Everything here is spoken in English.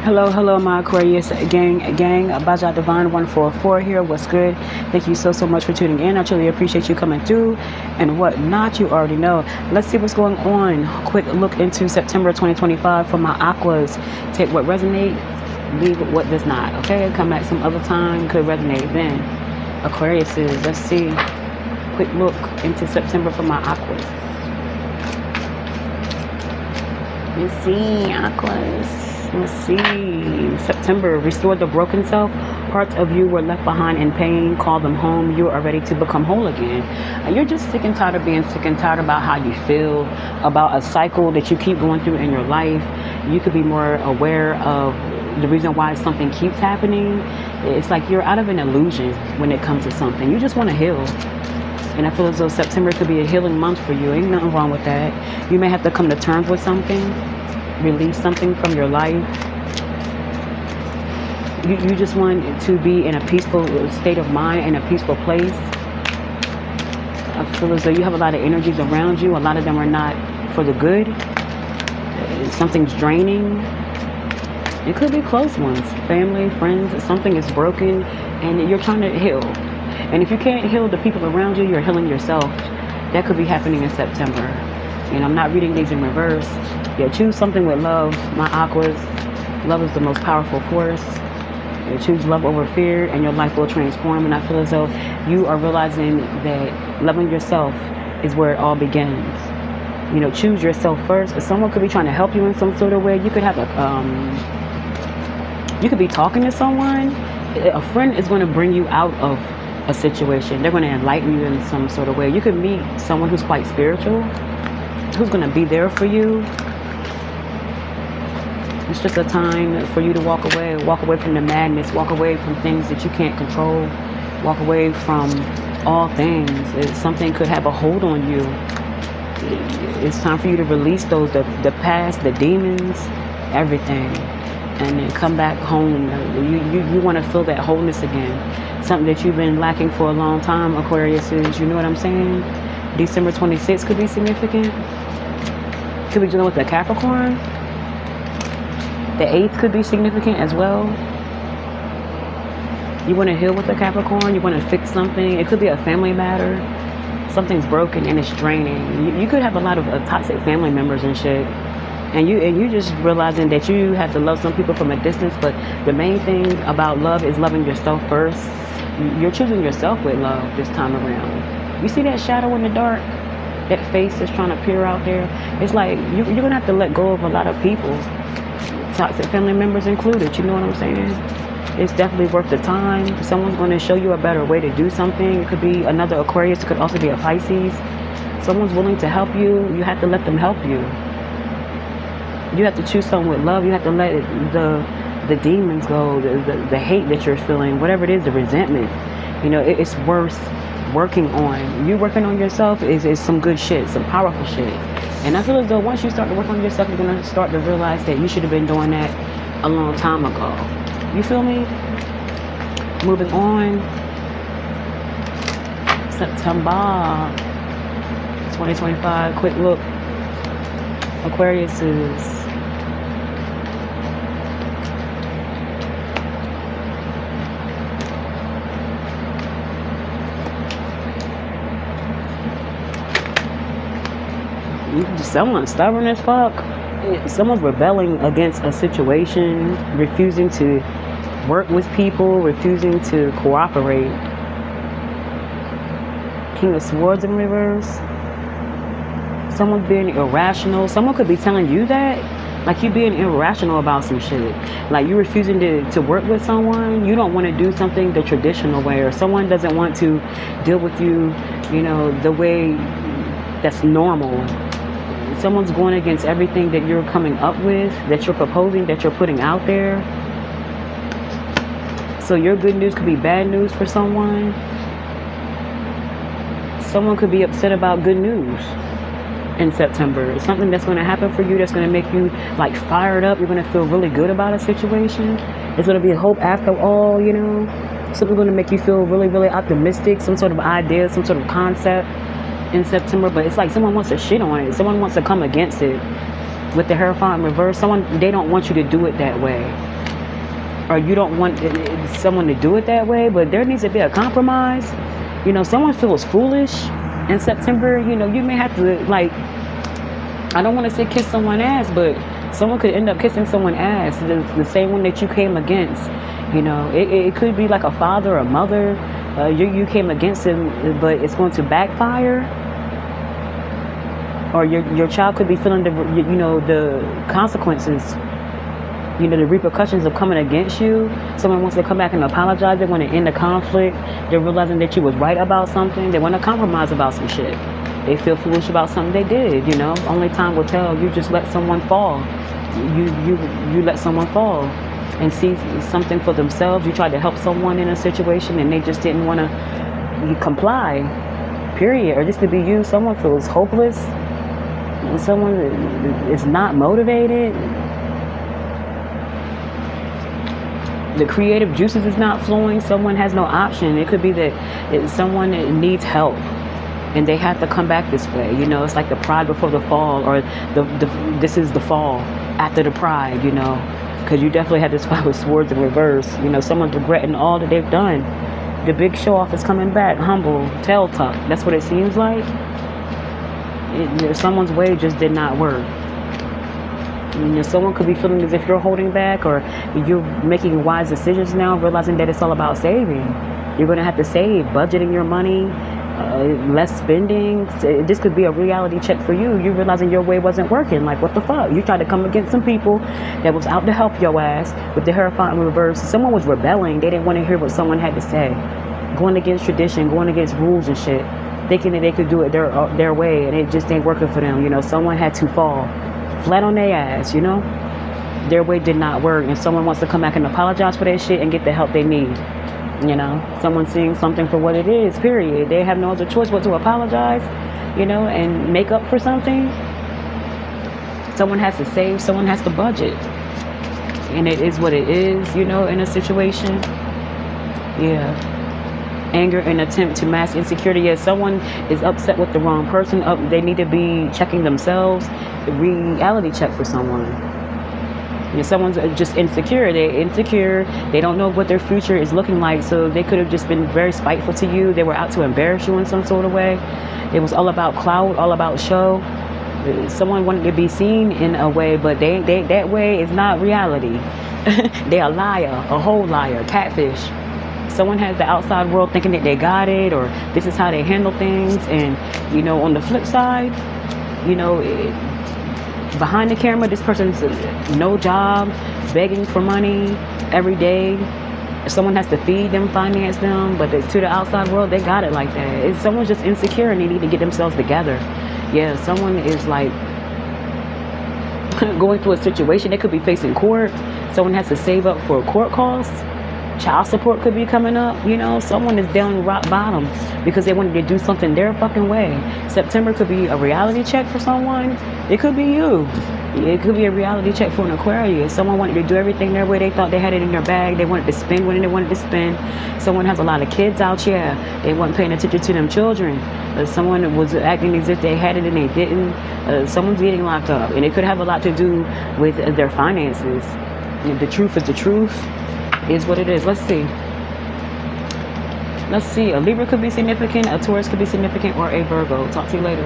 Hello, my Aquarius gang. Baja Divine 144 here. What's good? Thank you so much for tuning in. I truly appreciate you coming through and whatnot. You already know. Let's see what's going on. Quick look into September 2025 for my Aquas. Take what resonates, leave what does not. Okay, come back some other time. Could resonate then. Aquariuses. Let's see. Quick look into September for my Aquas. Let's see, Aquas. Let's see. September, restore the broken self. Parts of you were left behind in pain. Call them home. You are ready to become whole again. You're just sick and tired of being sick and tired about how you feel, about a cycle that you keep going through in your life. You could be more aware of the reason why something keeps happening. It's like you're out of an illusion when it comes to something. You just want to heal. And I feel as though September could be a healing month for you. Ain't nothing wrong with that. You may have to come to terms with something. Release something from your life. You just want to be in a peaceful state of mind, in a peaceful place. I feel as though you have a lot of energies around you. A lot of them are not for the good. Something's draining. It could be close ones, family, friends. Something is broken and you're trying to heal. And if you can't heal the people around you, you're healing yourself. That could be happening in September. And I'm not reading these in reverse. Yeah, choose something with love, my Aquas. Love is the most powerful force. You choose love over fear and your life will transform. And I feel as though you are realizing that loving yourself is where it all begins. You know, choose yourself first. If someone could be trying to help you in some sort of way, you could have you could be talking to someone. A friend is going to bring you out of a situation. They're going to enlighten you in some sort of way. You could meet someone who's quite spiritual, who's going to be there for you. It's just a time for you to walk away from the madness, walk away from things that you can't control, walk away from all things. Something could have a hold on you. It's time for you to release those, the past, the demons, everything, and then come back home. You want to feel that wholeness again, something that you've been lacking for a long time, Aquariuses. You know what I'm saying? December 26th could be significant. Could be dealing with a Capricorn. The 8th could be significant as well. You want to heal with a Capricorn. You want to fix something. It could be a family matter. Something's broken and it's draining. You could have a lot of toxic family members and shit. And you just realizing that you have to love some people from a distance. But the main thing about love is loving yourself first. You're choosing yourself with love this time around. You see that shadow in the dark? That face that's trying to peer out there? It's like you're going to have to let go of a lot of people. Toxic family members included, you know what I'm saying? It's definitely worth the time. Someone's going to show you a better way to do something. It could be another Aquarius. It could also be a Pisces. Someone's willing to help you. You have to let them help you. You have to choose someone with love. You have to let the demons go, the hate that you're feeling, whatever it is, the resentment. You know, it's worth working on. You working on yourself is some good shit, some powerful shit. And I feel as though once you start to work on yourself, you're going to start to realize that you should have been doing that a long time ago. You feel me? Moving on. September 2025. Quick look. Aquariuses. Someone's stubborn as fuck. Someone's rebelling against a situation, refusing to work with people, refusing to cooperate. King of Swords in reverse. Someone's being irrational. Someone could be telling you that. Like you being irrational about some shit. Like you refusing to work with someone. You don't want to do something the traditional way. Or someone doesn't want to deal with you, you know, the way that's normal. Someone's going against everything that you're coming up with, that you're proposing, that you're putting out there. So your good news could be bad news for someone. Someone could be upset about good news in September. It's something that's going to happen for you that's going to make you like fired up. You're going to feel really good about a situation. It's going to be a hope after all, you know. Something going to make you feel really, really optimistic. Some sort of idea, some sort of concept in September, but it's like someone wants to shit on it. Someone wants to come against it with the Hierophant in reverse. They don't want you to do it that way. or you don't want someone to do it that way, but there needs to be a compromise. You know, someone feels foolish in September, you know, you may have to, like, I don't want to say kiss someone's ass, but someone could end up kissing someone's ass, the same one that you came against. You know, it could be like a father or mother. You came against him, but it's going to backfire. Or your child could be feeling the consequences, you know, the repercussions of coming against you. Someone wants to come back and apologize. They want to end the conflict. They're realizing that you was right about something. They want to compromise about some shit. They feel foolish about something they did, you know. Only time will tell. You just let someone fall. You let someone fall and see something for themselves. You tried to help someone in a situation and they just didn't want to comply, period. Or just to be you, someone feels hopeless. And someone is not motivated. The creative juices is not flowing. Someone has no option. It could be that someone needs help and they have to come back this way. You know, it's like the pride before the fall, or this is the fall after the pride, you know, because you definitely had this fight with swords in reverse. You know, someone's regretting all that they've done. The big show off is coming back, humble, tail tuck. That's what it seems like. Someone's way just did not work. You know, someone could be feeling as if you're holding back, or you're making wise decisions now, realizing that it's all about saving. You're going to have to save, budgeting your money, less spending. This could be a reality check for you. You realizing your way wasn't working. Like, what the fuck? You tried to come against some people that was out to help your ass with the Hierophant in reverse. Someone was rebelling. They didn't want to hear what someone had to say. Going against tradition, going against rules and shit. Thinking that they could do it their way, and it just ain't working for them. You know, someone had to fall flat on their ass, you know. Their way did not work, and someone wants to come back and apologize for that shit and get the help they need. You know, someone seeing something for what it is, period. They have no other choice but to apologize, you know, and make up for something. Someone has to save, someone has to budget. And it is what it is, you know, in a situation. Yeah. Anger and attempt to mask insecurity. Yes, someone is upset with the wrong person. They need to be checking themselves. Reality check for someone. You know, someone's just insecure. They're insecure. They don't know what their future is looking like. So they could have just been very spiteful to you. They were out to embarrass you in some sort of way. It was all about clout, all about show. Someone wanted to be seen in a way, but they that way is not reality. They're a liar, a whole liar, catfish. Someone has the outside world thinking that they got it, or this is how they handle things. And, you know, on the flip side, you know, behind the camera, this person's no job, begging for money every day. Someone has to feed them, finance them, but to the outside world, they got it like that. Someone's just insecure and they need to get themselves together. Yeah, someone is like going through a situation. They could be facing court. Someone has to save up for court costs. Child support could be coming up. You know, someone is down rock bottom because they wanted to do something their fucking way. September could be a reality check for someone. It could be you. It could be a reality check for an Aquarius. Someone wanted to do everything their way. They thought they had it in their bag. They wanted to spend when they wanted to spend. Someone has a lot of kids out here. They weren't paying attention to them children. Someone was acting as if they had it and they didn't. Someone's getting locked up. And it could have a lot to do with their finances. The truth is the truth. Is what it is. Let's see. A Libra could be significant, a Taurus could be significant, or a Virgo. Talk to you later.